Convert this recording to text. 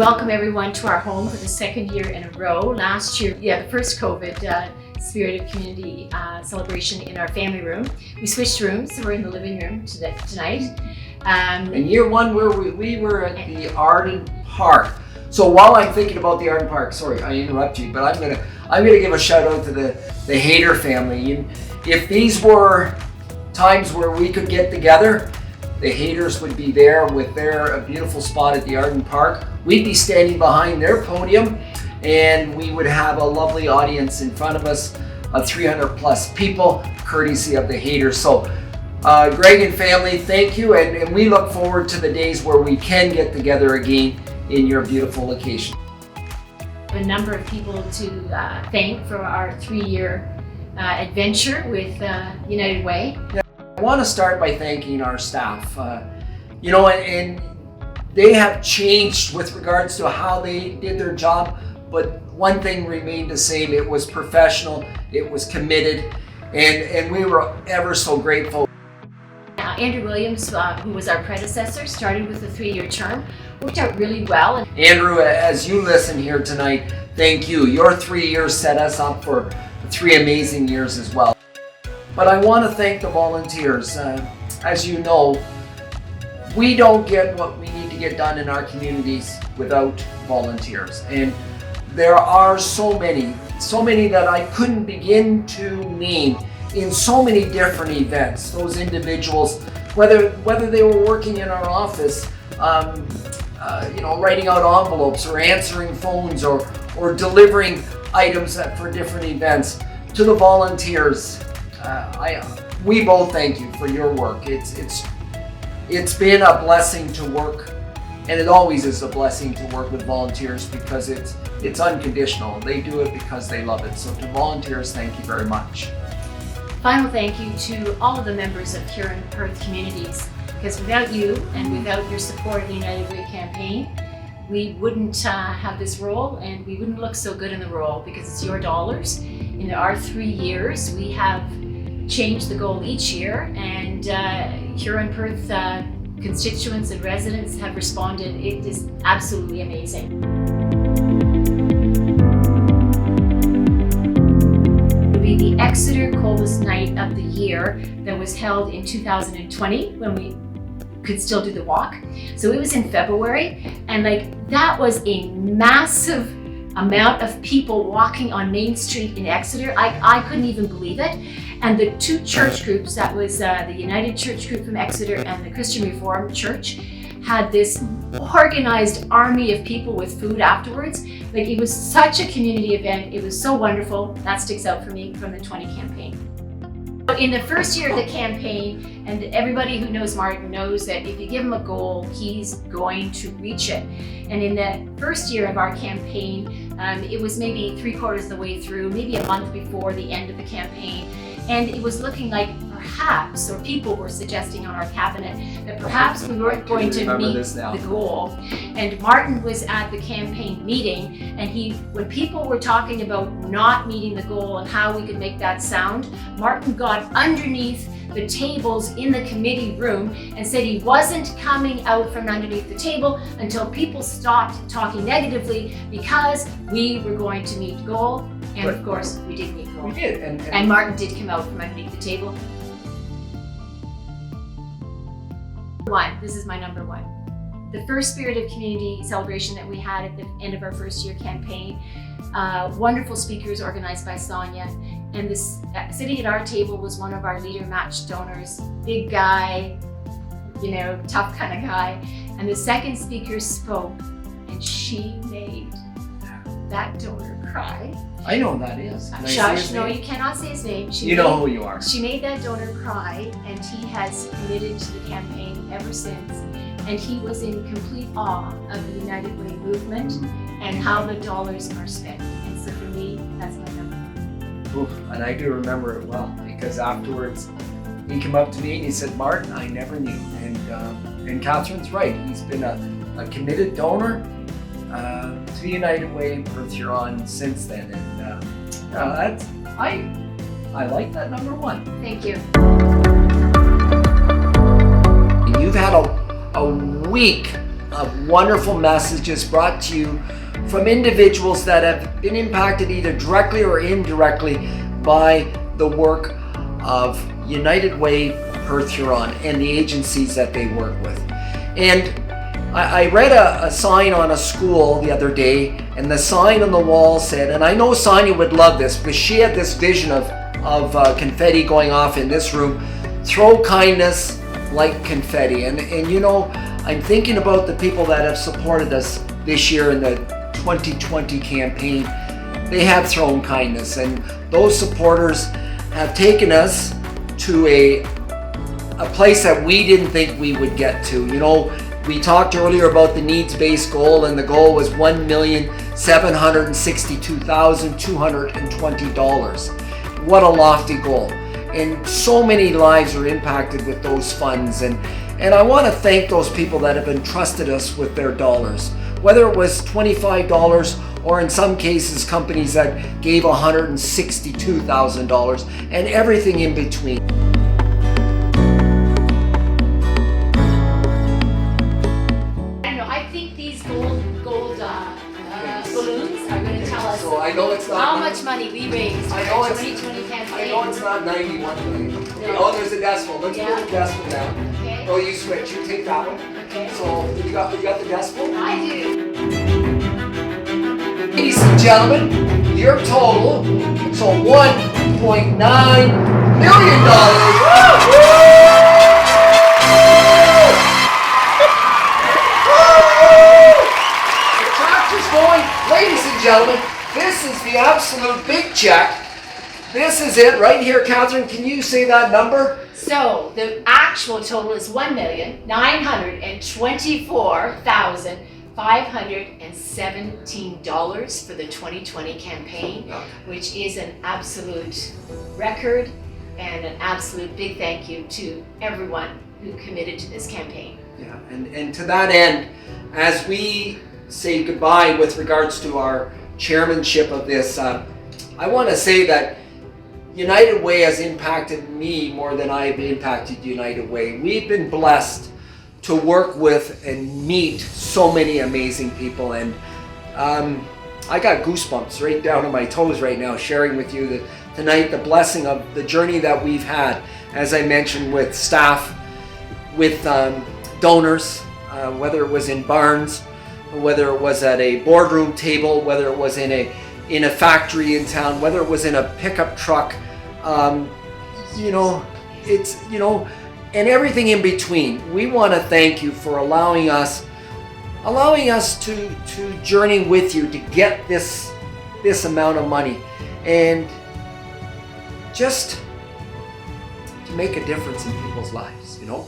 welcome everyone to our home for the second year in a row. Last year, the first COVID Spirit of Community celebration in our family room. We switched rooms, so we're in the living room tonight. In year one, where we were at the Arden Park. So while I'm thinking about the Arden Park, sorry, I interrupt you, but I'm gonna give a shout out to the Hayter family. If these were times where we could get together, the Hayters would be there with their beautiful spot at the Arden Park. We'd be standing behind their podium, and we would have a lovely audience in front of us of 300 plus people, courtesy of the Hayters. So Greg and family, thank you, and we look forward to the days where we can get together again in your beautiful location. A number of people to thank for our 3-year adventure with United Way. I want to start by thanking our staff. And they have changed with regards to how they did their job, but one thing remained the same. It was professional, it was committed, and we were ever so grateful. Andrew Williams, who was our predecessor, started with a 3-year term, worked out really well. Andrew, as you listen here tonight, thank you. Your 3 years set us up for 3 amazing years as well. But I want to thank the volunteers. As you know, we don't get what we need to get done in our communities without volunteers. And there are so many that I couldn't begin to name in so many different events. Those individuals, whether they were working in our office, writing out envelopes or answering phones or delivering items for different events, to the volunteers, we both thank you for your work. It's been a blessing to work, and it always is a blessing to work with volunteers because it's unconditional. They do it because they love it. So to volunteers, thank you very much. Final thank you to all of the members of Huron Perth communities, because without you and without your support of the United Way campaign, we wouldn't have this role, and we wouldn't look so good in the role because it's your dollars. In our 3 years, we have changed the goal each year, and Huron Perth constituents and residents have responded. It is absolutely amazing. The Exeter Coldest Night of the Year that was held in 2020 when we could still do the walk. So it was in February, and that was a massive amount of people walking on Main Street in Exeter. I couldn't even believe it. And the 2 church groups, that was the United Church Group from Exeter and the Christian Reformed Church, had this organized army of people with food afterwards. It was such a community event. It was so wonderful. That sticks out for me from the 20 campaign. In the first year of the campaign, and everybody who knows Martin knows that if you give him a goal, he's going to reach it. And in the first year of our campaign, it was maybe 3/4 of the way through, maybe a month before the end of the campaign, and it was looking like perhaps, or people were suggesting on our cabinet, that perhaps we weren't going to meet the goal. And Martin was at the campaign meeting, and when people were talking about not meeting the goal and how we could make that sound, Martin got underneath the tables in the committee room and said he wasn't coming out from underneath the table until people stopped talking negatively, because we were going to meet the goal. And of course, we did meet the goal. We did. And Martin did come out from underneath the table. This is my number 1. The first Spirit of Community celebration that we had at the end of our first year campaign, wonderful speakers organized by Sonia, and sitting at our table was one of our leader match donors, big guy, tough kind of guy, and the second speaker spoke, and she made that donor cry. I know who that is. Shush, no, you cannot say his name. You know who you are. She made that donor cry, and he has committed to the campaign ever since. And he was in complete awe of the United Way movement and how the dollars are spent. And so for me, that's my number 1. Oof, and I do remember it well, because afterwards he came up to me and he said, "Martin, I never knew." And Catherine's right. He's been a committed donor to the United Way Perth-Huron since then, and I like that number 1. Thank you. You've had a week of wonderful messages brought to you from individuals that have been impacted either directly or indirectly by the work of United Way Perth-Huron and the agencies that they work with. And I read a sign on a school the other day, and the sign on the wall said, and I know Sonia would love this because she had this vision of confetti going off in this room, throw kindness like confetti. And you know, I'm thinking about the people that have supported us this year in the 2020 campaign. They have thrown kindness, and those supporters have taken us to a place that we didn't think we would get to. You know, we talked earlier about the needs-based goal, and the goal was $1,762,220. What a lofty goal. And so many lives are impacted with those funds. And I want to thank those people that have entrusted us with their dollars. Whether it was $25 or in some cases companies that gave $162,000 and everything in between. Balloons are going to tell us So I know it's not how much money we raised for the 2020 campaign. I know it's not 91 million. No. Oh, there's a decimal. Let's Yeah. put the decimal down. Okay. Oh, you switch. You take that one. Okay. So you got the decimal? I do. Ladies and gentlemen, your total, so $1.9 million. The tractor's going. Ladies and gentlemen, this is the absolute big check. This is it right here. Catherine, can you say that number? So the actual total is $1,924,517 for the 2020 campaign, which is an absolute record and an absolute big thank you to everyone who committed to this campaign. Yeah, and to that end, as we say goodbye with regards to our chairmanship of this, I want to say that United Way has impacted me more than I've impacted United Way. We've been blessed to work with and meet so many amazing people, and I got goosebumps right down to my toes right now sharing with you tonight the blessing of the journey that we've had, as I mentioned, with staff, with donors, whether it was in barns, whether it was at a boardroom table, whether it was in a factory in town, whether it was in a pickup truck, and everything in between. We want to thank you for allowing us to journey with you to get this amount of money, and just to make a difference in people's lives, you know.